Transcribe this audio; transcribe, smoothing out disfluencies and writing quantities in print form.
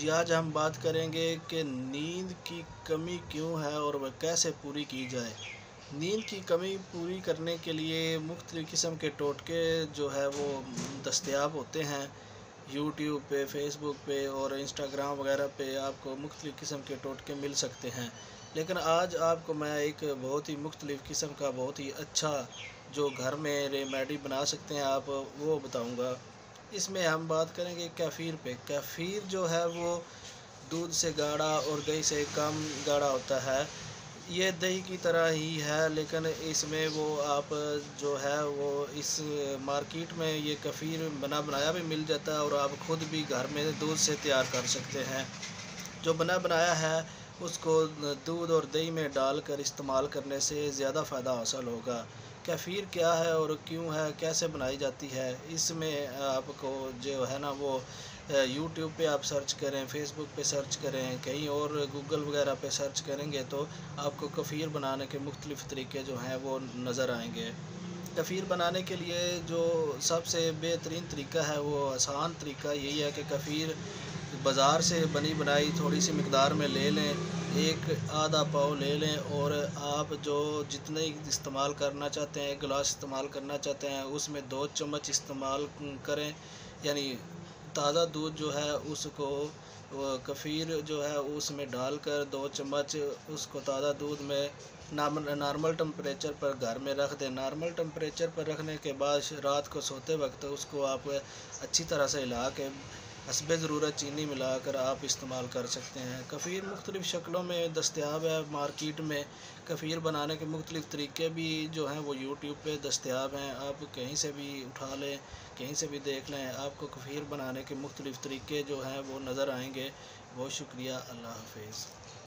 जी, आज हम बात करेंगे कि नींद की कमी क्यों है और वह कैसे पूरी की जाए। नींद की कमी पूरी करने के लिए मुख्तलिफ़ किस्म के टोटके जो है वो दस्तयाब होते हैं। यूट्यूब पे, फ़ेसबुक पे और इंस्टाग्राम वगैरह पे आपको मुख्तलिफ़ किस्म के टोटके मिल सकते हैं। लेकिन आज आपको मैं एक बहुत ही मुख्तलिफ़ किस्म का बहुत ही अच्छा जो घर में रेमेडी बना सकते हैं आप, वो बताऊँगा। इसमें हम बात करेंगे कैफ़ीर पे। कैफ़ीर जो है वो दूध से गाढ़ा और दही से कम गाढ़ा होता है। ये दही की तरह ही है, लेकिन इसमें वो आप जो है वो इस मार्केट में ये कैफ़ीर बना बनाया भी मिल जाता है और आप ख़ुद भी घर में दूध से तैयार कर सकते हैं। जो बना बनाया है उसको दूध और दही में डालकर इस्तेमाल करने से ज़्यादा फ़ायदा हासिल होगा। कैफ़ीर क्या है और क्यों है, कैसे बनाई जाती है, इसमें आपको जो है ना वो यूट्यूब पे आप सर्च करें, फ़ेसबुक पे सर्च करें, कहीं और गूगल वगैरह पे सर्च करेंगे तो आपको कैफ़ीर बनाने के मुख्तलिफ़ तरीके जो हैं वो नज़र आएंगे। कैफ़ीर बनाने के लिए जो सबसे बेहतरीन तरीका है, वो आसान तरीका यही है कि कैफ़ीर बाज़ार से बनी बनाई थोड़ी सी मिकदार में ले लें, एक आधा पाव ले लें और आप जो जितने इस्तेमाल करना चाहते हैं, 1 गिलास इस्तेमाल करना चाहते हैं, उसमें 2 चम्मच इस्तेमाल करें। यानी ताज़ा दूध जो है उसको कैफ़ीर जो है उसमें डालकर 2 चम्मच उसको ताज़ा दूध में नॉर्मल टेम्परेचर पर घर में रख दें। नॉर्मल टेम्परेचर पर रखने के बाद रात को सोते वक्त उसको आप अच्छी तरह से हिला के हस्बे ज़रूरत चीनी मिलाकर आप इस्तेमाल कर सकते हैं। कैफ़ीर मुख्तलिफ़ शक्लों में दस्तयाब है मार्केट में। कैफ़ीर बनाने के मुख्तलिफ़ तरीके भी जो हैं वो यूट्यूब पे दस्तयाब हैं। आप कहीं से भी उठा लें, कहीं से भी देख लें, आपको कैफ़ीर बनाने के मुख्तलिफ़ तरीके जो हैं वो नज़र आएंगे। बहुत शुक्रिया। अल्लाह हाफ़िज़।